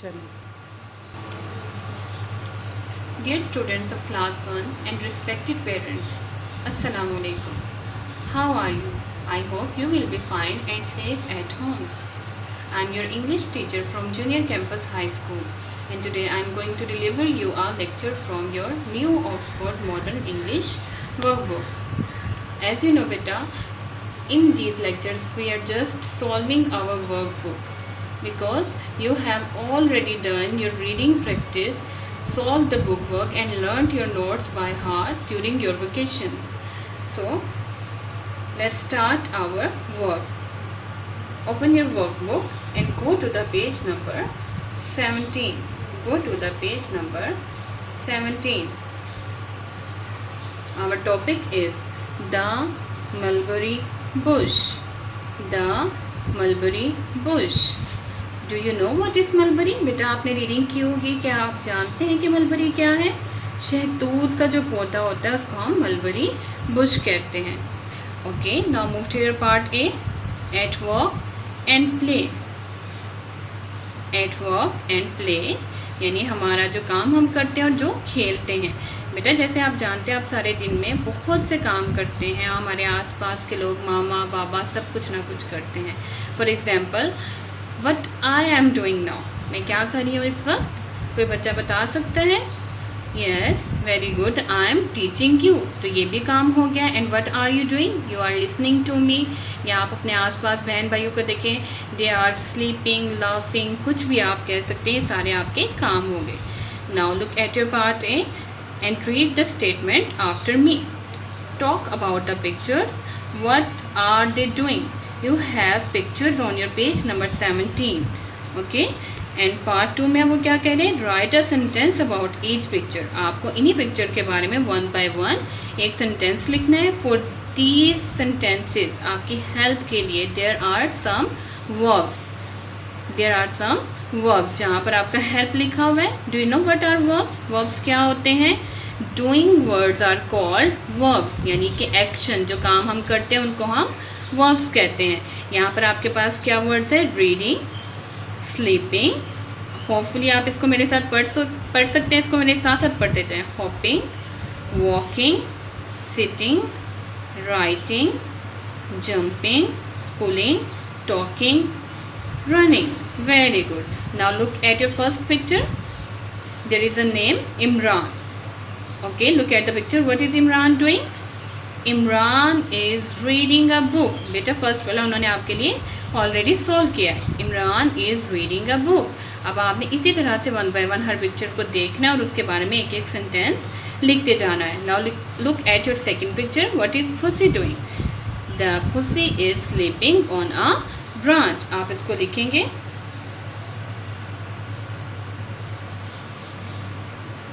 चलिए। Dear students of class 1 and respected parents, Assalamu alaikum. How are you? I hope you will be fine and safe at homes. I am your English teacher from Junior Campus High School, and today I am going to deliver you a lecture from your new Oxford Modern English workbook. As you know beta, in these lectures we are just solving our workbook because you have already done your reading practice, solved the bookwork and learnt your notes by heart during your vacations. So let's start our work. Open your workbook and go to the page number 17. Go to the page number 17. Our topic is the mulberry bush. The mulberry bush. Do you know what is mulberry? बेटा आपने reading की होगी, क्या आप जानते हैं कि mulberry क्या है? शहतूत का जो पौधा होता है उसको हम मलबरी बुश कहते हैं. Okay, now move to your part A. At work and play. At work and play यानी हमारा जो काम हम करते हैं और जो खेलते हैं. बेटा जैसे आप जानते हैं आप सारे दिन में बहुत से काम करते हैं, हमारे आसपास के लोग मामा बाबा सब कुछ ना कुछ करते हैं. For example what I am doing now. मैं क्या कर रही हूँ इस वक्त? कोई बच्चा बता सकता है? Yes, very good, I am teaching you. तो ये भी काम हो गया. And what are you doing? You are listening to me. या आप अपने आसपास बहन भाइयों को देखें, दे आर स्लीपिंग, लाफिंग, कुछ भी आप कह सकते हैं, सारे आपके काम हो गए. Now look at your part A and read the statement after me. Talk about the pictures. What are they doing? You have pictures on your page number 17. Okay, and part 2 में वो क्या कह रहे हैं? Write a sentence about each picture. आपको इन्हीं picture के बारे में 1 by 1 एक सेंटेंस लिखना है. For these sentences आपकी हेल्प के लिए there are some verbs. There are some verbs जहाँ पर आपका हेल्प लिखा हुआ है. Do you know what are verbs? Verbs क्या होते हैं? Doing words are called verbs यानी कि एक्शन जो काम हम करते हैं उनको हम verbs कहते हैं. यहाँ पर आपके पास क्या वर्ड्स है? Reading, sleeping. होपफुली आप इसको मेरे साथ पढ़ सकते हैं. इसको मेरे साथ साथ पढ़ते जाएं. Hopping, walking, sitting, writing, jumping, pulling, talking, running. Very good. Now look at your first picture. There is a name Imran. Okay, look at the picture. What is Imran doing? Imran is reading a book. बेटा first वाला उन्होंने आपके लिए already solve किया है. Imran is reading a book. अब आपने इसी तरह से 1 by 1 हर पिक्चर को देखना है और उसके बारे में एक एक सेंटेंस लिखते जाना है. Now look at your second picture. What is Pussy doing? The pussy is sleeping on a branch. आप इसको लिखेंगे.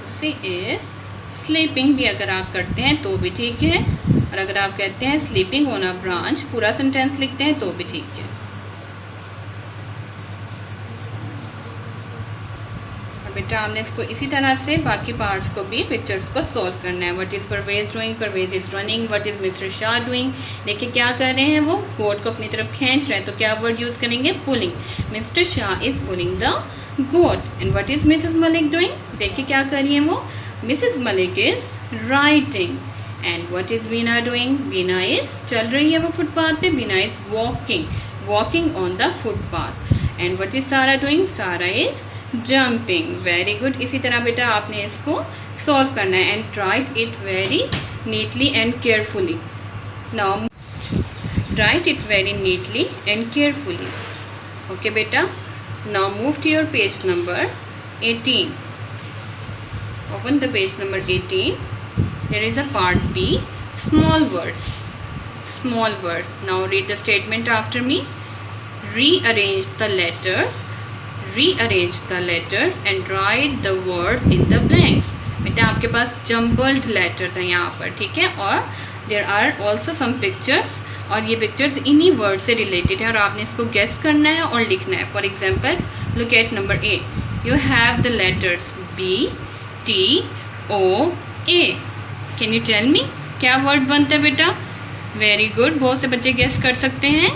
Pussy is sleeping भी अगर आप करते हैं तो भी ठीक है, और अगर आप कहते हैं sleeping on a branch पूरा सेंटेंस लिखते हैं तो भी ठीक है. और बेटा आपने इसको इसी तरह से बाकी पार्ट्स को भी पिक्चर्स को सॉल्व करना है. What is Parvez doing? Parvez is running. What is mister Shah doing? देखिए क्या कर रहे हैं, वो गोट को अपनी तरफ खींच रहे हैं, तो क्या वर्ड यूज़ करेंगे? Pulling. Mr Shah is pulling the goat. And what is Mrs Malik doing? देखिए क्या कर रही हैं वो? Mrs Malik is writing. And what is Bina doing? Bina is चल रही है वो फुटपाथ पे. Bina is walking on the footpath. And what is Sara doing? Sara is jumping. Very good. इसी तरह बेटा आपने इसको सॉल्व करना है. And write it very neatly and carefully. Now write it very neatly and carefully. Okay बेटा, now move to your page number 18. Open the page number 18. There is a part B, small words. Small words. Now read the statement after me. Rearrange the letters. Rearrange the letters and write the words in the blanks. बेटा आपके पास jumbled letters हैं यहाँ पर, ठीक है, और there are also some pictures, और ये pictures इन्हीं words से related है और आपने इसको guess करना है और लिखना है. For example, look at number A. You have the letters B, T, O, A. Can you tell me क्या वर्ड बनता है बेटा? वेरी गुड, बहुत से बच्चे गेस कर सकते हैं.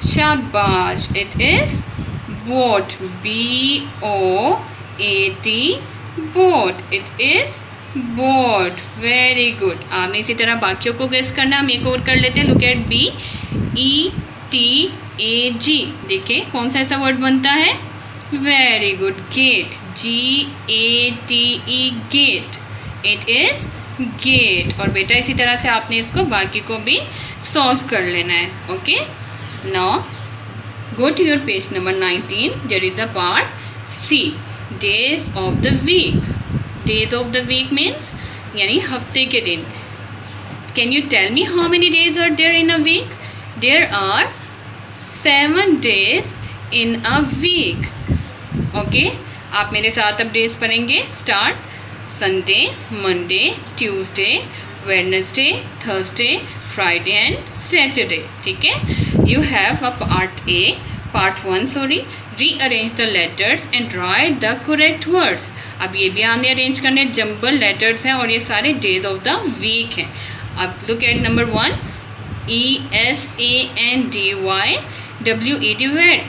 शाबाश, it is boat, BOAT, boat, it is boat. Very good. आपने इसी तरह बाकियों को गेस करना। हम एक और कर लेते हैं। लुक एट BETAG, देखिए कौन सा ऐसा वर्ड बनता है? Very good, gate, GATE, gate, it is gate. और बेटा इसी तरह से आपने इसको बाकी को भी सॉल्व कर लेना है। Okay, now go to your page number 19. There is a part C, days of the week. Days of the week means यानी हफ्ते के दिन। Can you tell me how many days are there in a week? There are 7 days in a week. Okay, आप मेरे साथ अब days पढ़ेंगे। Start, Sunday, Monday, Tuesday, Wednesday, Thursday, Friday and Saturday. ठीक है, you have a part 1 sorry, rearrange the letters and right the correct words. अब ये भी हमने अरेंज करने, जंबल लेटर्स हैं और ये सारे डेज ऑफ द वीक हैं। अब लुक एट नंबर 1, ESANDY वेड।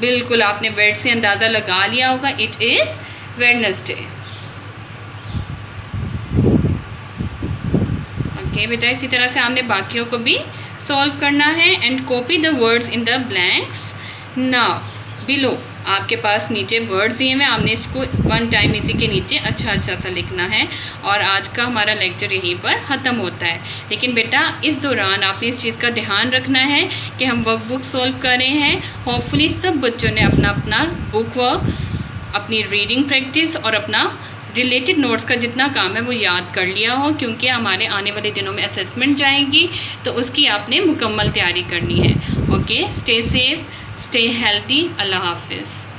बिल्कुल आपने वेड से अंदाज़ा लगा लिया होगा, इट इज़ वेडनेसडे। ओके बेटा, इसी तरह से हमने बाकियों को भी सॉल्व करना है। And copy the words in the blanks now below. आपके पास नीचे वर्ड्स दिए हुए, आपने इसको 1 टाइम इसी के नीचे अच्छा सा लिखना है। और आज का हमारा लेक्चर यहीं पर ख़त्म होता है। लेकिन बेटा इस दौरान आपने इस चीज़ का ध्यान रखना है कि हम वर्कबुक सॉल्व कर रहे हैं। होपफुली सब बच्चों ने अपना अपना बुक वर्क, अपनी रीडिंग प्रैक्टिस और अपना रिलेटेड नोट्स का जितना काम है वो याद कर लिया हो, क्योंकि हमारे आने वाले दिनों में असेसमेंट जाएगी तो उसकी आपने मुकम्मल तैयारी करनी है। Okay, stay safe, stay healthy. अल्लाह हाफिज़।